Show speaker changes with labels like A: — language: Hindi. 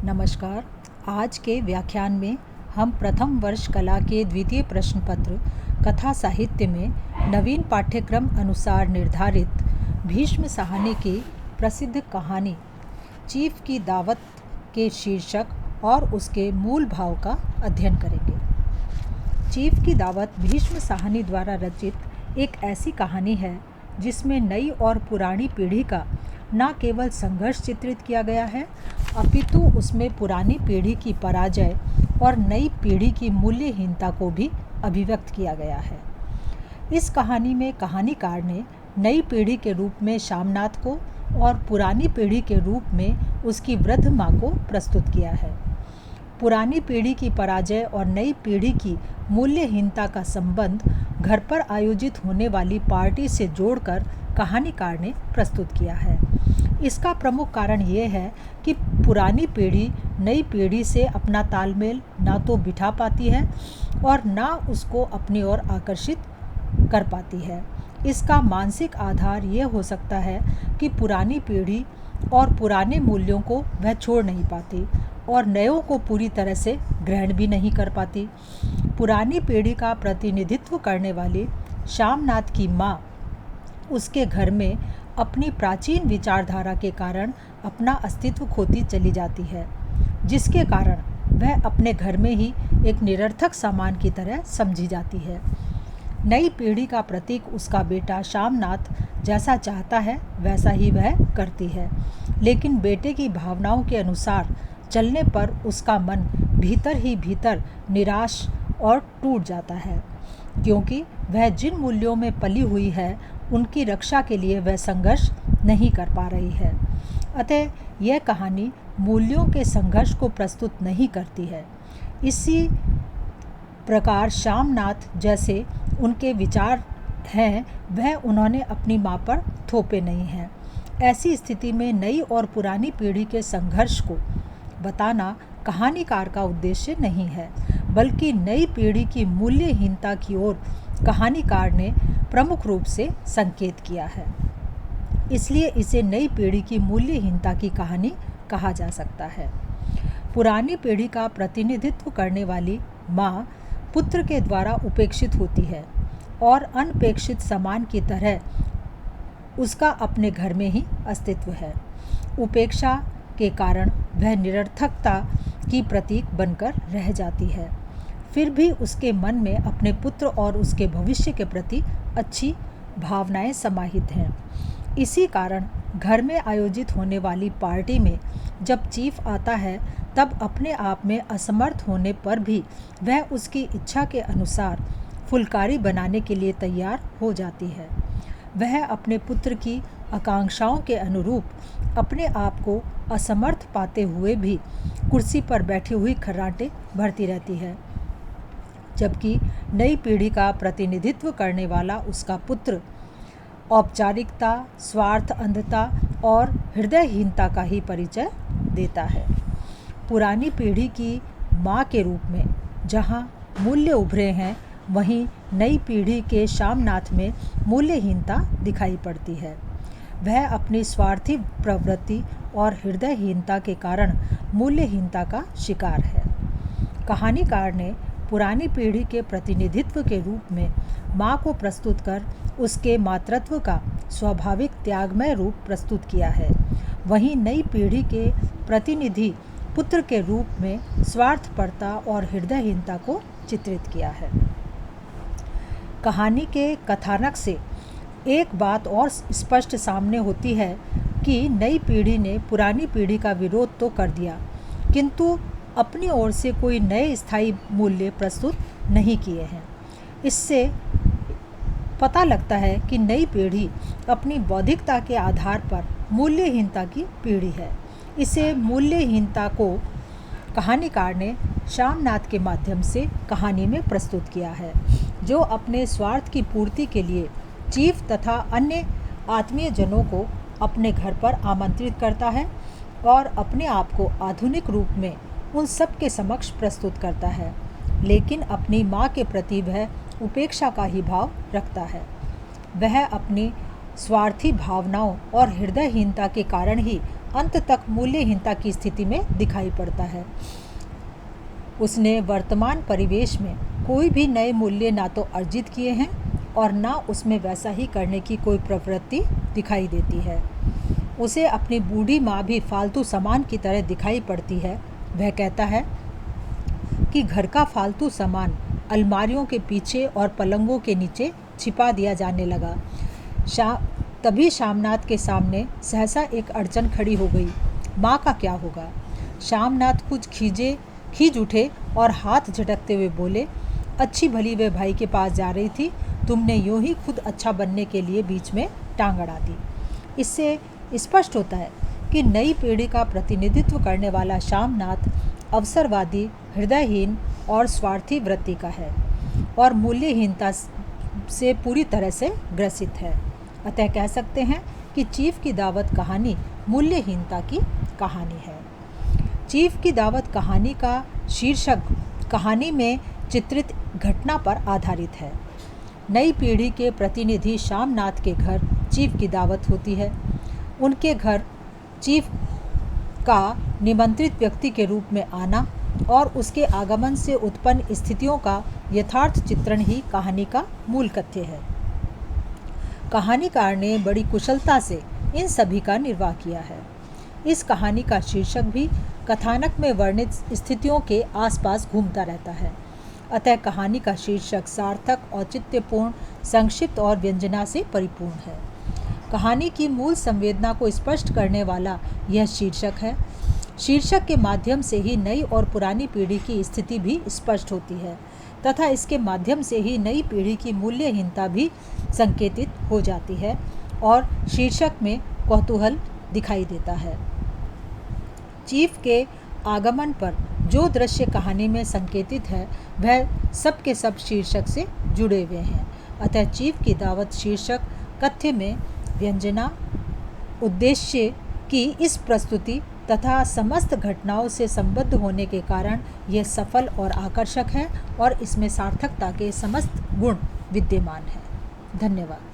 A: नमस्कार। आज के व्याख्यान में हम प्रथम वर्ष कला के द्वितीय प्रश्न पत्र कथा साहित्य में नवीन पाठ्यक्रम अनुसार निर्धारित भीष्म साहनी की प्रसिद्ध कहानी चीफ की दावत के शीर्षक और उसके मूल भाव का अध्ययन करेंगे। चीफ की दावत भीष्म साहनी द्वारा रचित एक ऐसी कहानी है जिसमें नई और पुरानी पीढ़ी का न केवल संघर्ष चित्रित किया गया है, अपितु उसमें पुरानी पीढ़ी की पराजय और नई पीढ़ी की मूल्यहीनता को भी अभिव्यक्त किया गया है। इस कहानी में कहानीकार ने नई पीढ़ी के रूप में शामनाथ को और पुरानी पीढ़ी के रूप में उसकी वृद्ध माँ को प्रस्तुत किया है। पुरानी पीढ़ी की पराजय और नई पीढ़ी की मूल्यहीनता का संबंध घर पर आयोजित होने वाली पार्टी से जोड़कर कहानीकार ने प्रस्तुत किया है। इसका प्रमुख कारण ये है कि पुरानी पीढ़ी नई पीढ़ी से अपना तालमेल ना तो बिठा पाती है और ना उसको अपनी ओर आकर्षित कर पाती है। इसका मानसिक आधार ये हो सकता है कि पुरानी पीढ़ी और पुराने मूल्यों को वह छोड़ नहीं पाती और नयों को पूरी तरह से ग्रहण भी नहीं कर पाती। पुरानी पीढ़ी का प्रतिनिधित्व करने वाली शामनाथ की माँ उसके घर में अपनी प्राचीन विचारधारा के कारण अपना अस्तित्व खोती चली जाती है, जिसके कारण वह अपने घर में ही एक निरर्थक सामान की तरह समझी जाती है। नई पीढ़ी का प्रतीक उसका बेटा शामनाथ जैसा चाहता है वैसा ही वह करती है, लेकिन बेटे की भावनाओं के अनुसार चलने पर उसका मन भीतर ही भीतर निराश और टूट जाता है, क्योंकि वह जिन मूल्यों में पली हुई है उनकी रक्षा के लिए वह संघर्ष नहीं कर पा रही है। अतः यह कहानी मूल्यों के संघर्ष को प्रस्तुत नहीं करती है। इसी प्रकार शामनाथ जैसे उनके विचार हैं वह उन्होंने अपनी माँ पर थोपे नहीं हैं। ऐसी स्थिति में नई और पुरानी पीढ़ी के संघर्ष को बताना कहानीकार का उद्देश्य नहीं है, बल्कि नई पीढ़ी की मूल्यहीनता की ओर कहानीकार ने प्रमुख रूप से संकेत किया है। इसलिए इसे नई पीढ़ी की मूल्यहीनता की कहानी कहा जा सकता है। पुरानी पीढ़ी का प्रतिनिधित्व करने वाली माँ पुत्र के द्वारा उपेक्षित होती है और अनपेक्षित सामान की तरह उसका अपने घर में ही अस्तित्व है। उपेक्षा के कारण वह निरर्थकता की प्रतीक बनकर रह जाती है। फिर भी उसके मन में अपने पुत्र और उसके भविष्य के प्रति अच्छी भावनाएं समाहित हैं। इसी कारण घर में आयोजित होने वाली पार्टी में जब चीफ आता है तब अपने आप में असमर्थ होने पर भी वह उसकी इच्छा के अनुसार फुलकारी बनाने के लिए तैयार हो जाती है। वह अपने पुत्र की आकांक्षाओं के अनुरूप अपने आप को असमर्थ पाते हुए भी कुर्सी पर बैठी हुई खर्राटे भरती रहती है, जबकि नई पीढ़ी का प्रतिनिधित्व करने वाला उसका पुत्र औपचारिकता, स्वार्थ अंधता और हृदयहीनता का ही परिचय देता है। पुरानी पीढ़ी की माँ के रूप में जहाँ मूल्य उभरे हैं, वहीं नई पीढ़ी के शामनाथ में मूल्यहीनता दिखाई पड़ती है। वह अपनी स्वार्थी प्रवृत्ति और हृदयहीनता के कारण मूल्यहीनता का शिकार है। कहानीकार ने पुरानी पीढ़ी के प्रतिनिधित्व के रूप में माँ को प्रस्तुत कर उसके मातृत्व का स्वाभाविक त्यागमय रूप प्रस्तुत किया है। वहीं नई पीढ़ी के प्रतिनिधि पुत्र के रूप में स्वार्थपरता और हृदयहीनता को चित्रित किया है। कहानी के कथानक से एक बात और स्पष्ट सामने होती है कि नई पीढ़ी ने पुरानी पीढ़ी का विरोध तो कर दिया, किंतु अपनी ओर से कोई नए स्थायी मूल्य प्रस्तुत नहीं किए हैं। इससे पता लगता है कि नई पीढ़ी अपनी बौद्धिकता के आधार पर मूल्यहीनता की पीढ़ी है। इसे मूल्यहीनता को कहानीकार ने शामनाथ के माध्यम से कहानी में प्रस्तुत किया है, जो अपने स्वार्थ की पूर्ति के लिए चीफ तथा अन्य आत्मीय जनों को अपने घर पर आमंत्रित करता है और अपने आप को आधुनिक रूप में उन सब के समक्ष प्रस्तुत करता है, लेकिन अपनी माँ के प्रति वह उपेक्षा का ही भाव रखता है। वह अपनी स्वार्थी भावनाओं और हृदयहीनता के कारण ही अंत तक मूल्यहीनता की स्थिति में दिखाई पड़ता है। उसने वर्तमान परिवेश में कोई भी नए मूल्य ना तो अर्जित किए हैं और ना उसमें वैसा ही करने की कोई प्रवृत्ति दिखाई देती है। उसे अपनी बूढ़ी माँ भी फालतू सामान की तरह दिखाई पड़ती है। वह कहता है कि घर का फालतू सामान अलमारियों के पीछे और पलंगों के नीचे छिपा दिया जाने लगा। तभी श्यामनाथ के सामने सहसा एक अड़चन खड़ी हो गई। माँ का क्या होगा? श्यामनाथ कुछ खींच उठे और हाथ झटकते हुए बोले, अच्छी भली वे भाई के पास जा रही थी, तुमने यूं ही खुद अच्छा बनने के लिए बीच में टांग अड़ा दी। इससे स्पष्ट होता है कि नई पीढ़ी का प्रतिनिधित्व करने वाला श्यामनाथ अवसरवादी, हृदयहीन और स्वार्थी वृत्ति का है और मूल्यहीनता से पूरी तरह से ग्रसित है। अतः कह सकते हैं कि चीफ की दावत कहानी मूल्यहीनता की कहानी है। चीफ की दावत कहानी का शीर्षक कहानी में चित्रित घटना पर आधारित है। नई पीढ़ी के प्रतिनिधि श्यामनाथ के घर चीफ की दावत होती है। उनके घर चीफ का निमंत्रित व्यक्ति के रूप में आना और उसके आगमन से उत्पन्न स्थितियों का यथार्थ चित्रण ही कहानी का मूल तथ्य है। कहानीकार ने बड़ी कुशलता से इन सभी का निर्वाह किया है। इस कहानी का शीर्षक भी कथानक में वर्णित स्थितियों के आसपास घूमता रहता है। अतः कहानी का शीर्षक सार्थक, औचित्यपूर्ण, संक्षिप्त और व्यंजना से परिपूर्ण है। कहानी की मूल संवेदना को स्पष्ट करने वाला यह शीर्षक है। शीर्षक के माध्यम से ही नई और पुरानी पीढ़ी की स्थिति भी स्पष्ट होती है तथा इसके माध्यम से ही नई पीढ़ी की मूल्यहीनता भी संकेतित हो जाती है और शीर्षक में कौतूहल दिखाई देता है। चीफ के आगमन पर जो दृश्य कहानी में संकेतित है वह सब के सब शीर्षक से जुड़े हुए हैं। अतः चीफ की दावत शीर्षक कथ्य में व्यंजना, उद्देश्य की इस प्रस्तुति तथा समस्त घटनाओं से संबद्ध होने के कारण यह सफल और आकर्षक है और इसमें सार्थकता के समस्त गुण विद्यमान हैं। धन्यवाद।